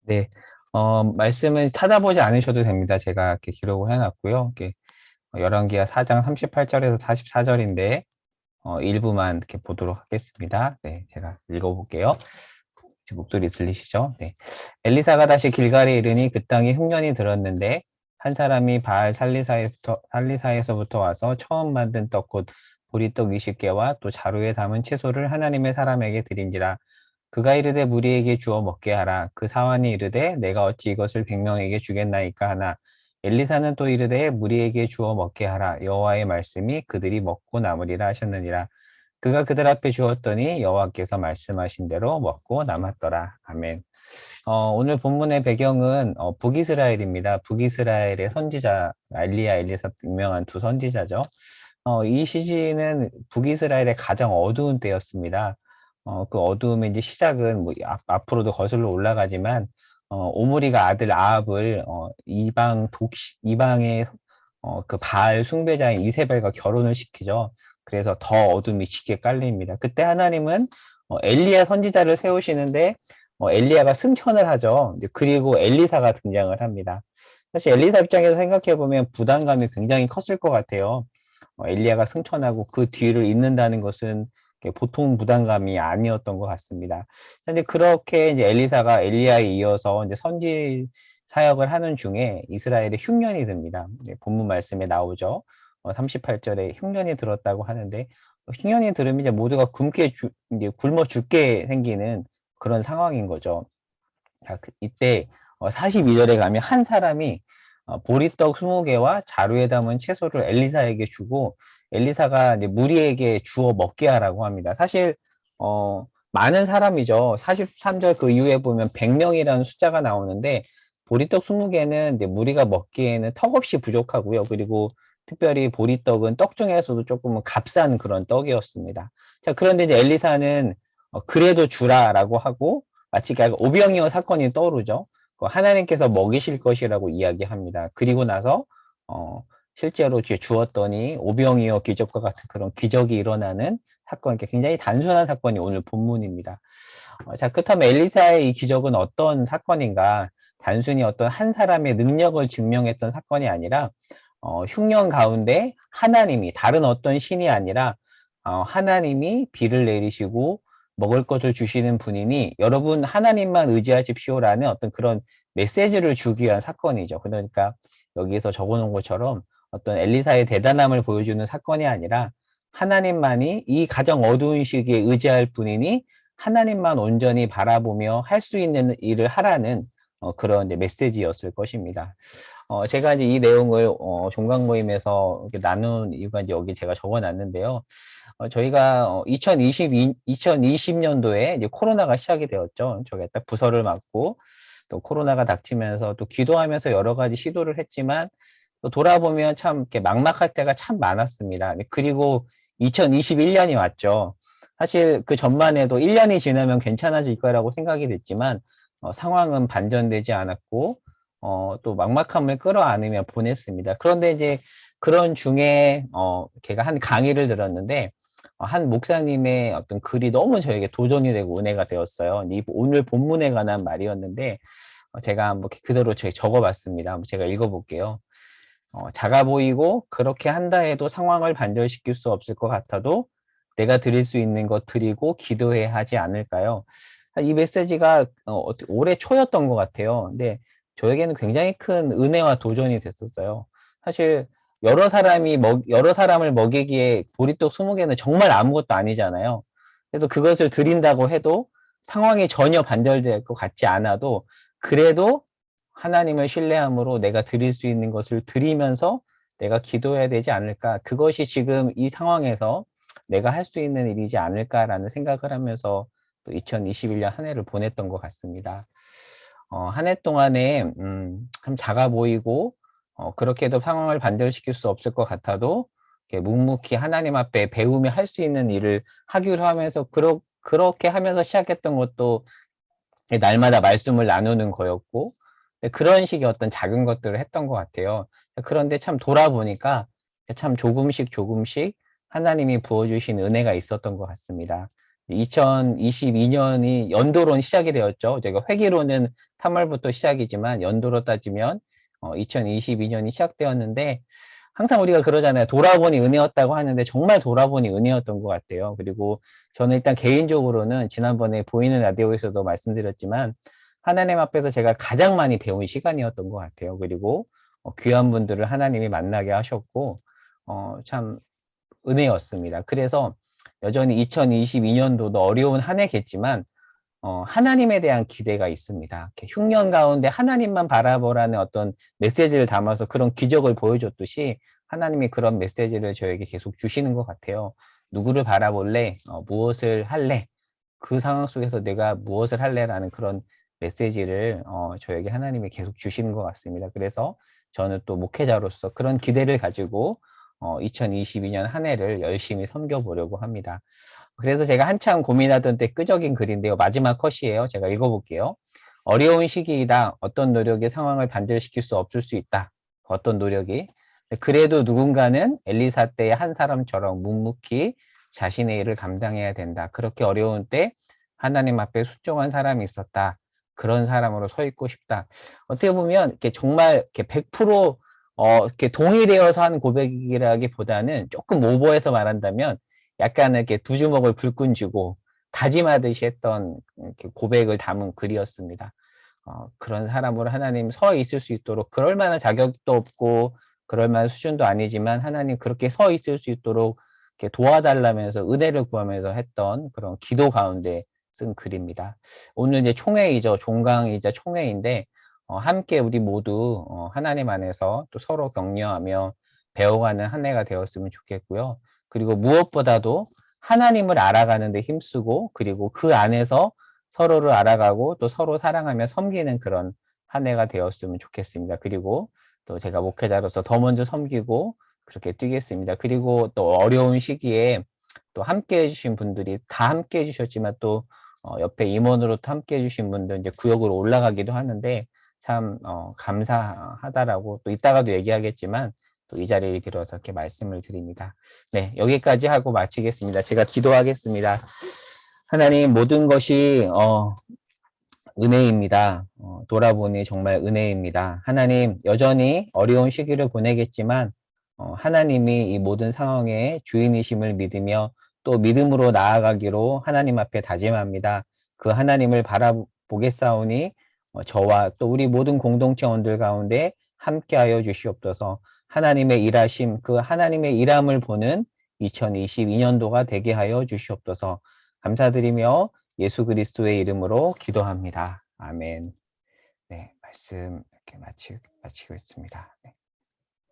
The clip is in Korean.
네, 말씀을 찾아보지 않으셔도 됩니다. 제가 이렇게 기록을 해놨고요. 이렇게 열왕기하 4장 38절에서 44절인데, 일부만 이렇게 보도록 하겠습니다. 네, 제가 읽어볼게요. 지금 목소리 들리시죠? 네. 엘리사가 다시 길갈에 이르니 그 땅에 흉년이 들었는데, 한 사람이 바알 살리사에서부터 와서 처음 만든 떡 곧 보리떡 20개와 또 자루에 담은 채소를 하나님의 사람에게 드린지라. 그가 이르되 무리에게 주어 먹게 하라. 그 사환이 이르되 내가 어찌 이것을 100명에게 주겠나이까 하나. 엘리사는 또 이르되 무리에게 주어 먹게 하라. 여호와의 말씀이 그들이 먹고 남으리라 하셨느니라. 그가 그들 앞에 주었더니 여호와께서 말씀하신 대로 먹고 남았더라. 아멘. 오늘 본문의 배경은 북이스라엘입니다. 북이스라엘의 선지자 엘리야, 엘리사 유명한 두 선지자죠. 이 시기는 북이스라엘의 가장 어두운 때였습니다. 그 어두움의 이제 시작은 뭐 앞으로도 거슬러 올라가지만 오므리가 아들 아합을 이방의 그 바알 숭배자인 이세벨과 결혼을 시키죠. 그래서 더 어둠이 짙게 깔립니다. 그때 하나님은 엘리야 선지자를 세우시는데 엘리야가 승천을 하죠. 이제 그리고 엘리사가 등장을 합니다. 사실 엘리사 입장에서 생각해 보면 부담감이 굉장히 컸을 것 같아요. 엘리야가 승천하고 그 뒤를 잇는다는 것은 보통 부담감이 아니었던 것 같습니다. 근데 그렇게 이제 엘리사가 엘리야에 이어서 이제 선지 사역을 하는 중에 이스라엘에 흉년이 듭니다. 본문 말씀에 나오죠. 38절에 흉년이 들었다고 하는데 흉년이 들으면 이제 모두가 이제 굶어 죽게 생기는 그런 상황인 거죠. 자, 이때 42절에 가면 한 사람이 보리떡 20개와 자루에 담은 채소를 엘리사에게 주고 엘리사가 이제 무리에게 주어 먹게 하라고 합니다. 사실 많은 사람이죠. 43절 그 이후에 보면 100명이라는 숫자가 나오는데 보리떡 20개는 이제 무리가 먹기에는 턱없이 부족하고요. 그리고 특별히 보리떡은 떡 중에서도 조금은 값싼 그런 떡이었습니다. 자, 그런데 이제 엘리사는 그래도 주라라고 하고 마치 오병이어 사건이 떠오르죠. 하나님께서 먹이실 것이라고 이야기합니다. 그리고 나서 실제로 주었더니 오병이어 기적과 같은 그런 기적이 일어나는 사건, 굉장히 단순한 사건이 오늘 본문입니다. 자, 그렇다면 엘리사의 이 기적은 어떤 사건인가? 단순히 어떤 한 사람의 능력을 증명했던 사건이 아니라 흉년 가운데 하나님이 다른 어떤 신이 아니라 하나님이 비를 내리시고 먹을 것을 주시는 분이니 여러분 하나님만 의지하십시오라는 어떤 그런 메시지를 주기 위한 사건이죠. 그러니까 여기서 적어놓은 것처럼 어떤 엘리사의 대단함을 보여주는 사건이 아니라 하나님만이 이 가장 어두운 시기에 의지할 분이니 하나님만 온전히 바라보며 할 수 있는 일을 하라는 그런 이제 메시지였을 것입니다. 제가 이제 이 내용을 종강 모임에서 이렇게 나눈 이유가 이제 여기 제가 적어놨는데요. 저희가 2020년도에 이제 코로나가 시작이 되었죠. 저게 딱 부서를 맡고 또 코로나가 닥치면서 또 기도하면서 여러 가지 시도를 했지만 또 돌아보면 참 이렇게 막막할 때가 참 많았습니다. 그리고 2021년이 왔죠. 사실 그 전만 해도 1년이 지나면 괜찮아질 거라고 생각이 됐지만 상황은 반전되지 않았고 또 막막함을 끌어안으며 보냈습니다. 그런데 이제 그런 중에 제가 한 강의를 들었는데 한 목사님의 어떤 글이 너무 저에게 도전이 되고 은혜가 되었어요. 오늘 본문에 관한 말이었는데 제가 한번 그대로 적어봤습니다. 한번 제가 읽어볼게요. 작아 보이고 그렇게 한다 해도 상황을 반전시킬 수 없을 것 같아도 내가 드릴 수 있는 것 드리고 기도해야 하지 않을까요? 이 메시지가 올해 초였던 것 같아요. 근데 저에게는 굉장히 큰 은혜와 도전이 됐었어요. 사실 여러 사람을 먹이기에 보리떡 20개는 정말 아무것도 아니잖아요. 그래서 그것을 드린다고 해도 상황이 전혀 반전될 것 같지 않아도 그래도 하나님을 신뢰함으로 내가 드릴 수 있는 것을 드리면서 내가 기도해야 되지 않을까. 그것이 지금 이 상황에서 내가 할 수 있는 일이지 않을까라는 생각을 하면서 또 2021년 한 해를 보냈던 것 같습니다. 한 해 동안에 참 작아 보이고 그렇게도 상황을 반전시킬 수 없을 것 같아도 묵묵히 하나님 앞에 배우며 할 수 있는 일을 하기로 하면서 그렇게 하면서 시작했던 것도 날마다 말씀을 나누는 거였고 그런 식의 어떤 작은 것들을 했던 것 같아요. 그런데 참 돌아보니까 참 조금씩 조금씩 하나님이 부어주신 은혜가 있었던 것 같습니다. 2022년이 연도로는 시작이 되었죠. 제가 회기로는 3월부터 시작이지만 연도로 따지면 2022년이 시작되었는데 항상 우리가 그러잖아요. 돌아보니 은혜였다고 하는데 정말 돌아보니 은혜였던 것 같아요. 그리고 저는 일단 개인적으로는 지난번에 보이는 라디오에서도 말씀드렸지만 하나님 앞에서 제가 가장 많이 배운 시간이었던 것 같아요. 그리고 귀한 분들을 하나님이 만나게 하셨고 참 은혜였습니다. 그래서 여전히 2022년도도 어려운 한 해겠지만 하나님에 대한 기대가 있습니다. 이렇게 흉년 가운데 하나님만 바라보라는 어떤 메시지를 담아서 그런 기적을 보여줬듯이 하나님이 그런 메시지를 저에게 계속 주시는 것 같아요. 누구를 바라볼래? 무엇을 할래? 그 상황 속에서 내가 무엇을 할래라는 그런 메시지를 저에게 하나님이 계속 주시는 것 같습니다. 그래서 저는 또 목회자로서 그런 기대를 가지고 2022년 한 해를 열심히 섬겨보려고 합니다. 그래서 제가 한참 고민하던 때 끄적인 글인데요. 마지막 컷이에요. 제가 읽어볼게요. 어려운 시기이다. 어떤 노력이 상황을 반전시킬 수 없을 수 있다. 어떤 노력이. 그래도 누군가는 엘리사 때의 한 사람처럼 묵묵히 자신의 일을 감당해야 된다. 그렇게 어려운 때 하나님 앞에 순종한 사람이 있었다. 그런 사람으로 서 있고 싶다. 어떻게 보면 이렇게 정말 이렇게 100% 이렇게 동의되어서 한 고백이라기보다는 조금 오버해서 말한다면 약간 이렇게 두 주먹을 불끈 쥐고 다짐하듯이 했던 이렇게 고백을 담은 글이었습니다. 그런 사람으로 하나님 서 있을 수 있도록 그럴 만한 자격도 없고 그럴 만한 수준도 아니지만 하나님 그렇게 서 있을 수 있도록 이렇게 도와달라면서 은혜를 구하면서 했던 그런 기도 가운데 쓴 글입니다. 오늘 이제 총회이죠. 종강이자 총회인데 함께 우리 모두 하나님 안에서 또 서로 격려하며 배워가는 한 해가 되었으면 좋겠고요. 그리고 무엇보다도 하나님을 알아가는 데 힘쓰고 그리고 그 안에서 서로를 알아가고 또 서로 사랑하며 섬기는 그런 한 해가 되었으면 좋겠습니다. 그리고 또 제가 목회자로서 더 먼저 섬기고 그렇게 뛰겠습니다. 그리고 또 어려운 시기에 또 함께 해주신 분들이 다 함께 해주셨지만 또 옆에 임원으로 또 함께 해주신 분들 이제 구역으로 올라가기도 하는데 참 감사하다라고 또 이따가도 얘기하겠지만 또 이 자리를 빌어서 이렇게 말씀을 드립니다. 네, 여기까지 하고 마치겠습니다. 제가 기도하겠습니다. 하나님 모든 것이 은혜입니다. 돌아보니 정말 은혜입니다. 하나님 여전히 어려운 시기를 보내겠지만 하나님이 이 모든 상황의 주인이심을 믿으며 또 믿음으로 나아가기로 하나님 앞에 다짐합니다. 그 하나님을 바라보겠사오니 저와 또 우리 모든 공동체원들 가운데 함께하여 주시옵소서. 하나님의 일하심, 그 하나님의 일함을 보는 2022년도가 되게 하여 주시옵소서. 감사드리며 예수 그리스도의 이름으로 기도합니다. 아멘. 네, 말씀 이렇게 마치고 있습니다.